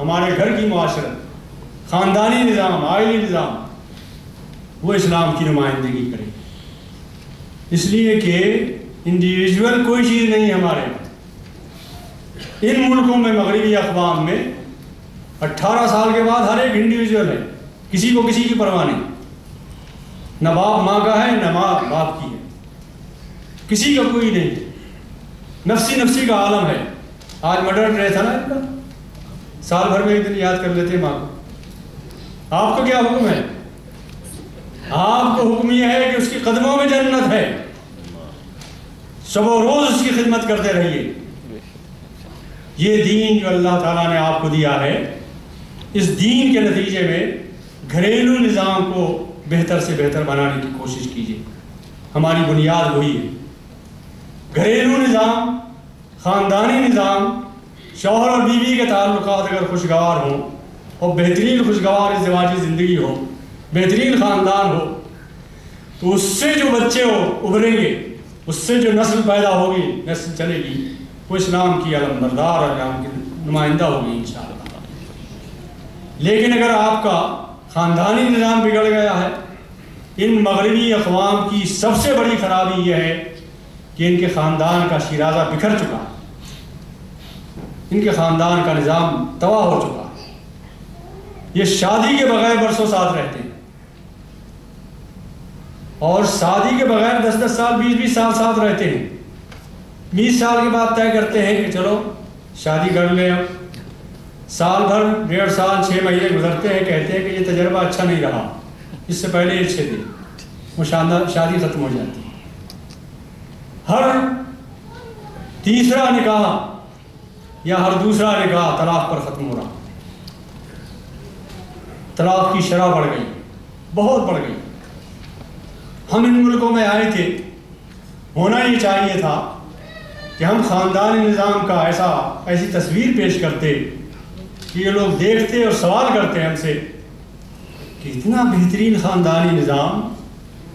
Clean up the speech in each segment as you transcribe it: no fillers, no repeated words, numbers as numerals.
ہمارے گھر کی معاشرت، خاندانی نظام، عائلی نظام، وہ اسلام کی نمائندگی کرے، اس لیے کہ انڈیویجول کوئی چیز نہیں ہے ہمارے یہاں۔ ان ملکوں میں، مغربی اقوام میں 18 سال کے بعد ہر ایک انڈیویجول ہے، کسی کو کسی کی پرواہ نہیں، نہ باپ ماں کا ہے نہ ماں باپ کی ہے، کسی کا کوئی نہیں، نفسی نفسی کا عالم ہے۔ آج مرڈر ڈے تھا نا ان کا، سال بھر میں ایک دن یاد کر لیتے ماں کو۔ آپ کو کیا حکم ہے؟ آپ کو حکم یہ ہے کہ اس کی قدموں میں جنت ہے، شب و روز اس کی خدمت کرتے رہیے۔ یہ دین جو اللہ تعالیٰ نے آپ کو دیا ہے، اس دین کے نتیجے میں گھریلو نظام کو بہتر سے بہتر بنانے کی کوشش کیجیے۔ ہماری بنیاد وہی ہے، گھریلو نظام، خاندانی نظام، شوہر اور بیوی کے تعلقات اگر خوشگوار ہوں اور بہترین خوشگوار ازدواجی زندگی ہو، بہترین خاندان ہو، تو اس سے جو بچے ابھریں گے، اس سے جو نسل پیدا ہوگی، نسل چلے گی، وہ اسلام کی علم بردار اور اسلام کی نمائندہ ہوگی انشاءاللہ۔ لیکن اگر آپ کا خاندانی نظام بگڑ گیا ہے، ان مغربی اقوام کی سب سے بڑی خرابی یہ ہے کہ ان کے خاندان کا شیرازہ بکھر چکا ہے، ان کے خاندان کا نظام تباہ ہو چکا ہے۔ یہ شادی کے بغیر برسوں ساتھ رہتے ہیں، اور شادی کے بغیر 10-10 سال 20-20 سال ساتھ رہتے ہیں، 20 سال کے بعد طے کرتے ہیں کہ چلو شادی کر لیں۔ اب سال بھر، 1.5 سال 6 مہینے گزرتے ہیں، کہتے ہیں کہ یہ تجربہ اچھا نہیں رہا، اس سے پہلے یہ اچھے تھے، وہ شادی ختم ہو جاتی ہے۔ ہر تیسرا نکاح یا ہر دوسرا نکاح طلاق پر ختم ہو رہا، طلاق کی شرح بڑھ گئی، بہت بڑھ گئی۔ ہم ان ملکوں میں آئے تھے، ہونا یہ چاہیے تھا کہ ہم خاندانی نظام کا ایسی تصویر پیش کرتے کہ یہ لوگ دیکھتے اور سوال کرتے ہم سے کہ اتنا بہترین خاندانی نظام،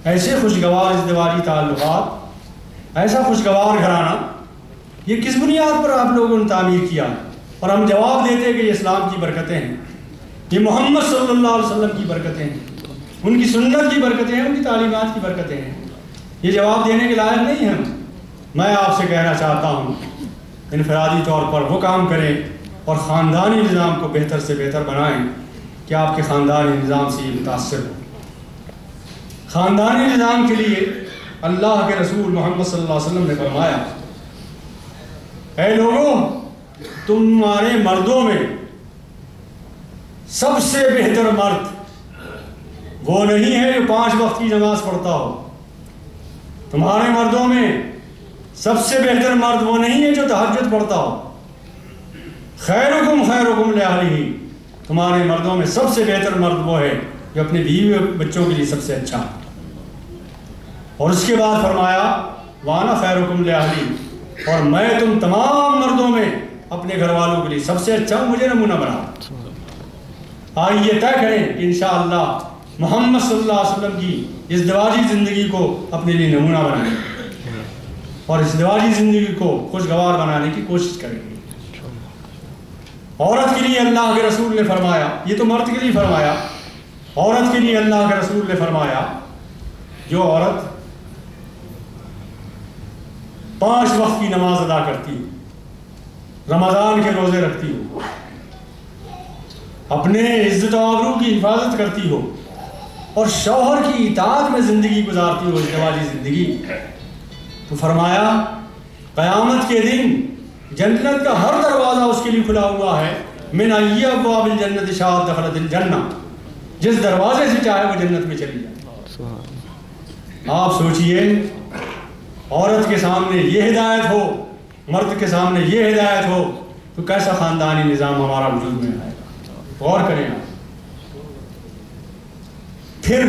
ایسے خوشگوار ازدواجی تعلقات، ایسا خوشگوار گھرانہ، یہ کس بنیاد پر آپ لوگوں نے تعمیر کیا؟ اور ہم جواب دیتے کہ یہ اسلام کی برکتیں ہیں، یہ محمد صلی اللہ علیہ وسلم کی برکتیں ہیں، ان کی سنت کی برکتیں ہیں، ان کی تعلیمات کی برکتیں ہیں۔ یہ جواب دینے کے لائق نہیں ہیں۔ میں آپ سے کہنا چاہتا ہوں، انفرادی طور پر وہ کام کریں اور خاندانی نظام کو بہتر سے بہتر بنائیں کہ آپ کے خاندانی نظام سے یہ متاثر ہو۔ خاندانی نظام کے لیے اللہ کے رسول محمد صلی اللہ علیہ وسلم نے فرمایا، اے لوگوں، تمہارے مردوں میں سب سے بہتر مرد وہ نہیں ہے جو 5 وقت کی نماز پڑھتا ہو، تمہارے مردوں میں سب سے بہتر مرد وہ نہیں ہے جو تہجد پڑھتا ہو، خیرکم خیرکم لأہلہ، تمہارے مردوں میں سب سے بہتر مرد وہ ہے جو اپنے بیوی و بچوں کے لیے سب سے اچھا۔ اور اس کے بعد فرمایا وانا خیرکم لأہلی، اور میں تم تمام مردوں میں اپنے گھر والوں کے لیے سب سے اچھا ہوں، مجھے نمونہ بنا۔ آئیے طے کریں کہ انشاءاللہ محمد صلی اللہ علیہ وسلم کی ازدواجی زندگی کو اپنے لیے نمونہ بنائیں اور ازدواجی زندگی کو خوشگوار بنانے کی کوشش کریں گے۔ عورت کے لیے اللہ کے رسول نے فرمایا، یہ تو مرد کے لیے فرمایا، عورت کے لیے اللہ کے رسول نے فرمایا جو عورت 5 وقت کی نماز ادا کرتی ہو، رمضان کے روزے رکھتی ہو، اپنے عزت و آبرو کی حفاظت کرتی ہو اور شوہر کی اطاعت میں زندگی گزارتی ہو، ازدواجی زندگی، تو فرمایا قیامت کے دن جنت کا ہر دروازہ اس کے لیے کھلا ہوا ہے، من ای ابواب الجنت شاءت دخلت الجنہ، جس دروازے سے چاہے وہ جنت میں چلی جائے۔ آپ سوچئے، عورت کے سامنے یہ ہدایت ہو، مرد کے سامنے یہ ہدایت ہو، تو کیسا خاندانی نظام ہمارا وجود میں آئے گا؟ غور کریں آپ۔ پھر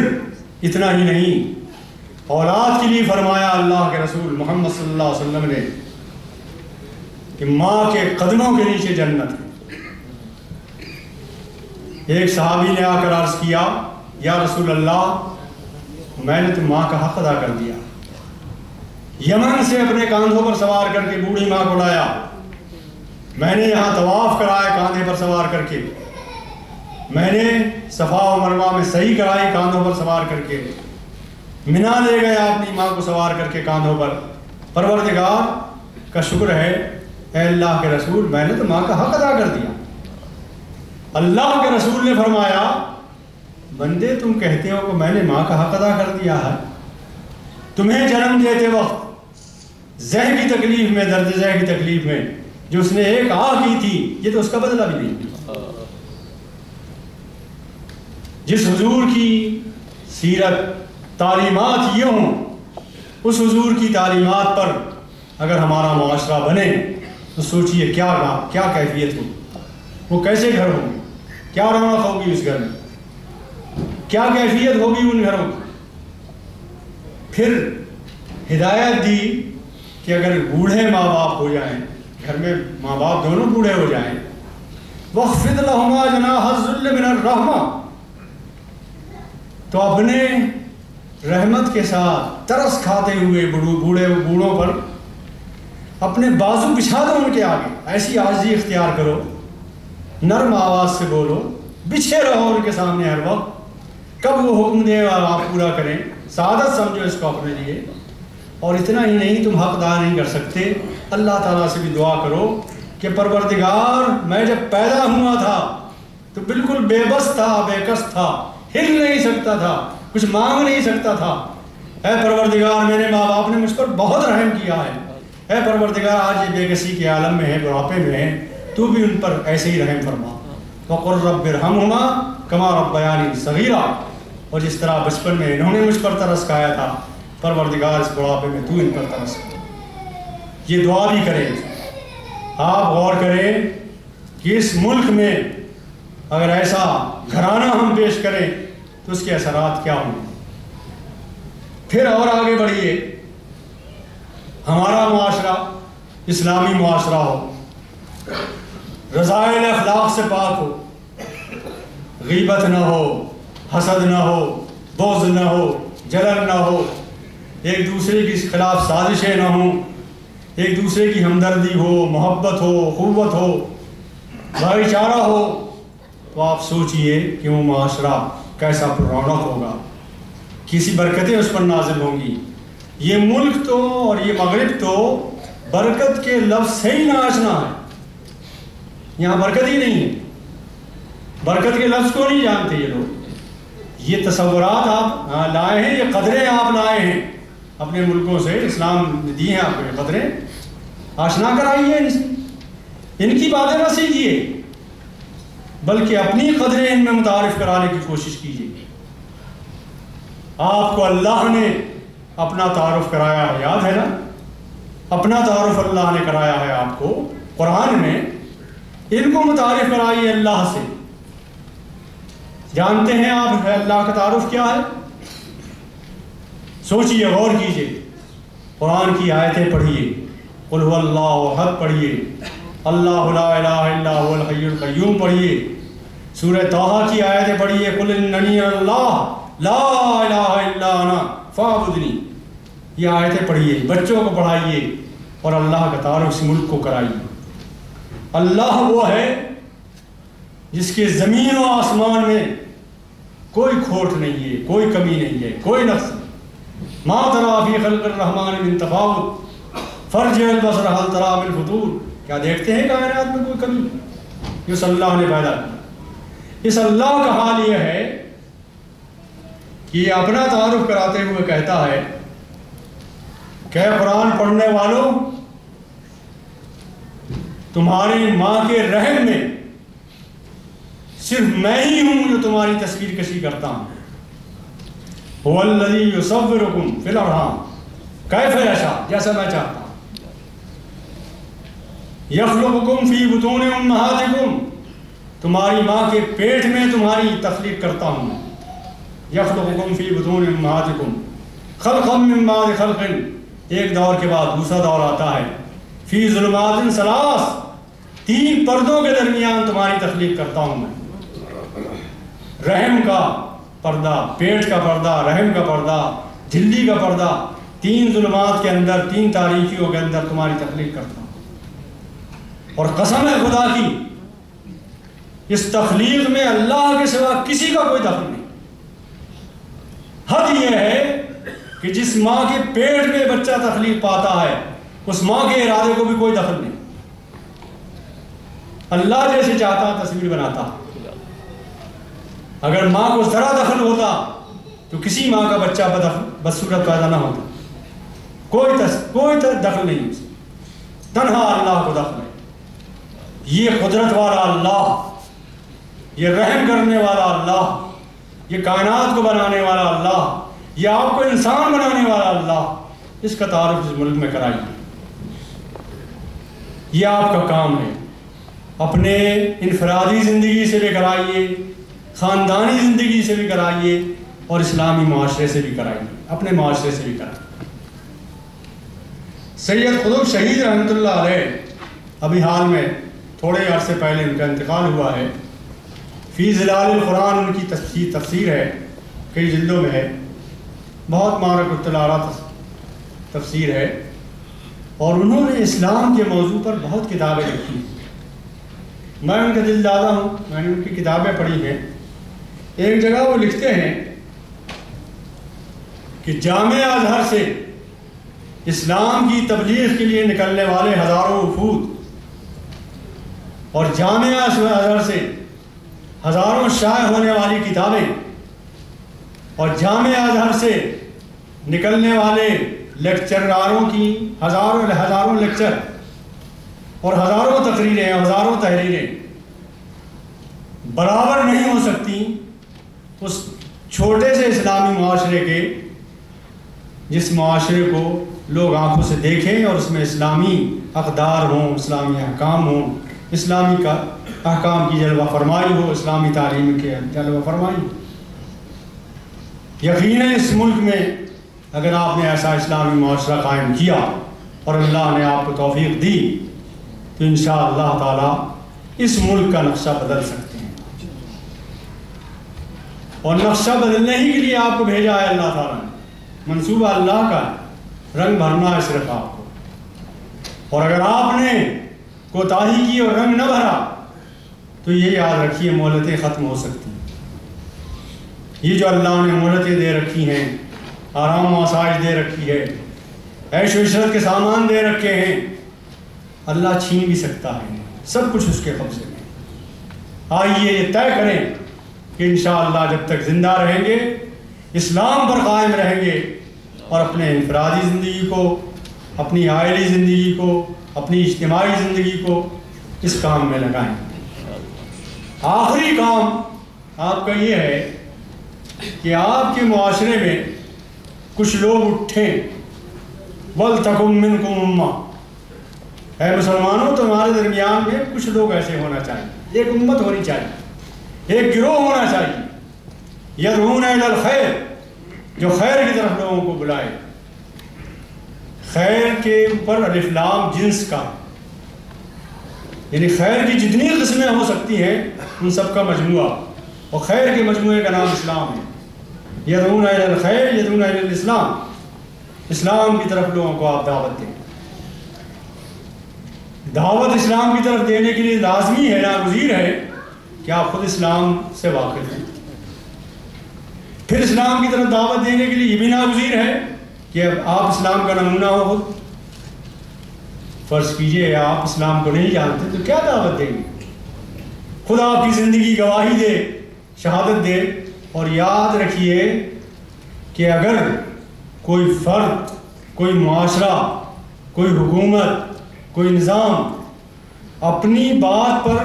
اتنا ہی نہیں، اولاد کے لیے فرمایا اللہ کے رسول محمد صلی اللہ علیہ وسلم نے کہ ماں کے قدموں کے نیچے جنت ہے۔ ایک صحابی نے آ کر عرض کیا، یا رسول اللہ، میں نے تو ماں کا حق ادا کر دیا، یمن سے اپنے کاندھوں پر سوار کر کے بوڑھی ماں کو لایا، میں نے یہاں طواف کرایا کاندھے پر سوار کر کے، میں نے صفا و مروہ میں صحیح کرائی کاندھوں پر سوار کر کے، منا لے گیا اپنی ماں کو سوار کر کے کاندھوں پر۔ پروردگار کا شکر ہے اے اللہ کے رسول، میں نے تو ماں کا حق ادا کر دیا۔ اللہ کے رسول نے فرمایا بندے تم کہتے ہو کہ میں نے ماں کا حق ادا کر دیا ہے، تمہیں جنم دیتے وقت زہ کی تکلیف میں، درد زہ کی تکلیف میں جو اس نے ایک کی تھی، یہ تو اس کا بدلہ بھی نہیں۔ جس حضور کی سیرت تعلیمات یہ ہوں، اس حضور کی تعلیمات پر اگر ہمارا معاشرہ بنے تو سوچئے کیا کیفیت ہوگی، وہ کیسے گھر ہوں گے، کیا رونق ہوگی اس گھر میں، کیا کیفیت ہوگی ان گھروں کی۔ پھر ہدایت دی کہ اگر بوڑھے ماں باپ ہو جائیں، گھر میں ماں باپ دونوں بوڑھے ہو جائیں، وَاخْفِضْ لَهُمَا جَنَاحَ الذُّلِّ مِنَ الرَّحْمَةِ، تو اپنے رحمت کے ساتھ ترس کھاتے ہوئے بوڑھوں پر اپنے بازو بچھا دو ان کے آگے، ایسی عاجزی اختیار کرو، نرم آواز سے بولو، بچھے رہو ان کے سامنے ہر وقت، کب وہ حکم دے اور آپ پورا کریں، سعادت سمجھو اس کو اپنے لیے۔ اور اتنا ہی نہیں، تم حق ادا نہیں کر سکتے، اللہ تعالیٰ سے بھی دعا کرو کہ پروردگار میں جب پیدا ہوا تھا تو بالکل بے بس تھا، بے کس تھا، ہل نہیں سکتا تھا، کچھ مانگ نہیں سکتا تھا، اے پروردگار میرے ماں باپ نے مجھ پر بہت رحم کیا ہے، اے پروردگار آج یہ بے کسی کے عالم میں ہے، بڑھاپے میں ہے، تو بھی ان پر ایسے ہی رحم فرما۔ وَقُلْ رَبِّ ارْحَمْهُمَا كَمَا رَبَّيَانِي صَغِيرًا، اور جس طرح بچپن میں انہوں نے مجھ پر ترس کھایا تھا، پروردگار اس بڑھاپے میں تو ان پر ترس کھا۔ یہ دعا بھی کریں۔ آپ غور کریں کہ اس ملک میں اگر ایسا گھرانہ ہم پیش کریں تو اس کے اثرات کیا ہوں گے۔ پھر اور آگے بڑھیے، ہمارا معاشرہ اسلامی معاشرہ ہو، رذائل اخلاق سے پاک ہو، غیبت نہ ہو، حسد نہ ہو، بغض نہ ہو، جلن نہ ہو، ایک دوسرے کے خلاف سازشیں نہ ہوں، ایک دوسرے کی ہمدردی ہو، محبت ہو، قوت ہو، بھائی چارہ ہو، تو آپ سوچئے کہ وہ معاشرہ کیسا پر رونق ہوگا، کسی برکتیں اس پر نازل ہوں گی۔ یہ ملک تو اور یہ مغرب تو برکت کے لفظ سے ہی نہ آشنا ہے، یہاں برکت ہی نہیں ہے، برکت کے لفظ کو نہیں جانتے یہ لوگ۔ یہ تصورات آپ لائے ہیں، یہ قدریں آپ لائے ہیں اپنے ملکوں سے، اسلام نے دی ہیں آپ کو یہ قدریں، آشنا کرائیے ان سے، ان کی باتیں نہ سیکھیے بلکہ اپنی قدریں ان میں متعارف کرانے کی کوشش کیجیے۔ آپ کو اللہ نے اپنا تعارف کرایا ہے، یاد ہے نا، اپنا تعارف اللہ نے کرایا ہے آپ کو قرآن میں، ان کو متعارف کرائیے اللہ سے۔ جانتے ہیں آپ اللہ کا تعارف کیا ہے؟ سوچئے، غور کیجئے، قرآن کی آیتیں پڑھیے، قل هو اللہ احد پڑھیے، اللہ لا الہ الا هو الحی القیوم پڑھیے، سورہ طٰہٰ کی آیتیں پڑھیے، قل اننی اللہ لا الہ الا انا فاعبدنی، یہ آیتیں پڑھیے، بچوں کو پڑھائیے اور اللہ کا تعارف اس ملک کو کرائیے۔ اللہ وہ ہے جس کے زمین و آسمان میں کوئی کھوٹ نہیں ہے، کوئی کمی نہیں ہے، کوئی نقص نہیں۔ ما تری فی خلق الرحمن من تفاوت فارجع البصر هل تری من فطور، کیا دیکھتے ہیں کائنات میں کوئی کمی؟ جس اللہ نے پیدا کیا۔ اس اللہ کا حال یہ ہے کہ یہ اپنا تعارف کراتے ہوئے کہتا ہے کہ قرآن پڑھنے والوں، تمہاری ماں کے رحم میں صرف میں ہی ہوں جو تمہاری تصویر کشی کرتا ہوں۔ هو الذی یصورکم فی الارحام کیف یشاء، جیسا میں چاہتا ہوں۔ یخلقکم فی بطون امہاتکم، تمہاری ماں کے پیٹ میں تمہاری تخلیق کرتا ہوں میں۔ یخلقکم فی بطون امہاتکم خلقا من بعد خلق، ایک دور کے بعد دوسرا دور آتا ہے، فی ظلمات ثلاث، 3 پردوں کے درمیان تمہاری تخلیق کرتا ہوں میں۔ رحم کا پردہ، پیٹ کا پردہ، رحم کا پردہ، جھلی کا پردہ، 3 ظلمات کے اندر، 3 تاریکیوں کے اندر تمہاری تخلیق کرتا ہوں۔ اور قسم ہے خدا کی اس تخلیق میں اللہ کے سوا کسی کا کوئی دخل نہیں۔ حد یہ ہے کہ جس ماں کے پیٹ میں بچہ تخلیق پاتا ہے اس ماں کے ارادے کو بھی کوئی دخل نہیں۔ اللہ جیسے چاہتا تصویر بناتا۔ اگر ماں کو ذرا دخل ہوتا تو کسی ماں کا بچہ بدصورت پیدا نہ ہوتا۔ کوئی دخل نہیں، تنہا اللہ کو دخل ہے۔ یہ قدرت والا اللہ، یہ رحم کرنے والا اللہ، یہ کائنات کو بنانے والا اللہ، یہ آپ کو انسان بنانے والا اللہ، اس کا تعارف اس ملک میں کرائیے۔ یہ آپ کا کام ہے۔ اپنے انفرادی زندگی سے بھی کرائیے، خاندانی زندگی سے بھی کرائیے، اور اسلامی معاشرے سے بھی کرائیے، اپنے معاشرے سے بھی کرائیے۔ سید قطب شہید رحمۃ اللہ علیہ ابھی حال میں تھوڑے عرصے پہلے ان کا انتقال ہوا ہے۔ فی ظلال القرآن ان کی تفسیر ہے، کئی جلدوں میں ہے، بہت مارک الطلارہ تفسیر ہے، اور انہوں نے اسلام کے موضوع پر بہت کتابیں لکھی۔ میں ان کا دل دادا ہوں، میں نے ان کی کتابیں پڑھی ہیں۔ ایک جگہ وہ لکھتے ہیں کہ جامعہ ازہر سے اسلام کی تبلیغ کے لیے نکلنے والے ہزاروں وفود اور جامعہ ازہر سے ہزاروں شائع ہونے والی کتابیں اور جامعہ ازہر سے نکلنے والے لیکچراروں کی ہزاروں لیکچر اور ہزاروں تقریریں، ہزاروں تحریریں برابر نہیں ہو سکتی اس چھوٹے سے اسلامی معاشرے کے، جس معاشرے کو لوگ آنکھوں سے دیکھیں اور اس میں اسلامی اقدار ہوں، اسلامی احکام ہوں، اسلامی کا احکام کی جلوہ فرمائی ہو، اسلامی تعلیم کے جلوہ فرمائی ہو۔ یقیناً اس ملک میں اگر آپ نے ایسا اسلامی معاشرہ قائم کیا اور اللہ نے آپ کو توفیق دی تو انشاءاللہ تعالی اس ملک کا نقشہ بدل سکتے ہیں۔ اور نقشہ بدلنے ہی کے لیے آپ کو بھیجا ہے اللہ تعالیٰ نے، منصوبہ اللہ کا رنگ بھرنا ہے صرف آپ کو، اور اگر آپ نے کوتاہی کی اور رنگ نہ بھرا تو یہ یاد رکھیے مہلتیں ختم ہو سکتی ہیں۔ یہ جو اللہ نے مہلتیں دے رکھی ہیں، آرام و آسائش دے رکھی ہے، عیش و عشرت کے سامان دے رکھے ہیں، اللہ چھین بھی سکتا ہے، سب کچھ اس کے قبضے میں۔ آئیے یہ طے کریں کہ انشاءاللہ جب تک زندہ رہیں گے، اسلام پر قائم رہیں گے، اور اپنے انفرادی زندگی کو، اپنی عائلی زندگی کو، اپنی اجتماعی زندگی کو اس کام میں لگائیں۔ آخری کام آپ کا یہ ہے کہ آپ کے معاشرے میں کچھ لوگ اٹھیں، وَلْتَكُن مِّنكُمْ أُمَّةٌ، اے مسلمانوں تمہارے درمیان میں کچھ لوگ ایسے ہونا چاہیے، ایک امت ہونی چاہیے، ایک گروہ ہونا چاہیے، يَدْعُونَ إِلَى الْخَيْرِ، جو خیر کی طرف لوگوں کو بلائے۔ خیر کے اوپر الف لام جنس کا، یعنی خیر کی جتنی قسمیں ہو سکتی ہیں ان سب کا مجموعہ، اور خیر کے مجموعے کا نام اسلام ہے۔ يدعون إلى الخير، يدعون إلى الاسلام، اسلام کی طرف لوگوں کو آپ دعوت دیں۔ دعوت اسلام کی طرف دینے کے لیے لازمی ہے، ناگزیر ہے کہ آپ خود اسلام سے واقف ہیں۔ پھر اسلام کی طرف دعوت دینے کے لیے یہ بھی ناگزیر ہے کہ آپ اسلام کا نمونہ ہو خود۔ فرض کیجئے آپ اسلام کو نہیں جانتے تو کیا دعوت دیں گے؟ خود آپ کی زندگی گواہی دے، شہادت دے، اور یاد رکھیے کہ اگر کوئی فرد، کوئی معاشرہ، کوئی حکومت، کوئی نظام اپنی بات پر،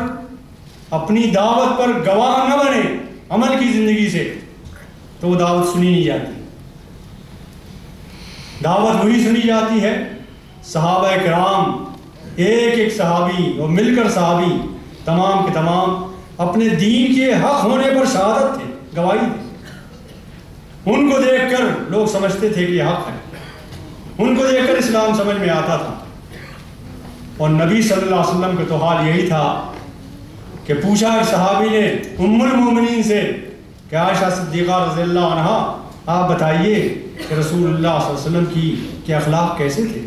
اپنی دعوت پر گواہ نہ بنے عمل کی زندگی سے تو وہ دعوت سنی نہیں جاتی۔ دعوت وہی سنی جاتی ہے صحابہ کرام، ایک ایک صحابی اور مل کر صحابی تمام کے تمام اپنے دین کے حق ہونے پر شہادت تھے، گواہی تھی۔ ان کو دیکھ کر لوگ سمجھتے تھے کہ یہ حق ہے، ان کو دیکھ کر اسلام سمجھ میں آتا تھا۔ اور نبی صلی اللہ علیہ وسلم کا تو حال یہی تھا کہ پوچھا ایک صحابی نے ام المومنین سے کہ عائشہ صدیقہ رضی اللہ عنہا آپ بتائیے کہ رسول اللہ صلی اللہ علیہ وسلم کے اخلاق کیسے تھے؟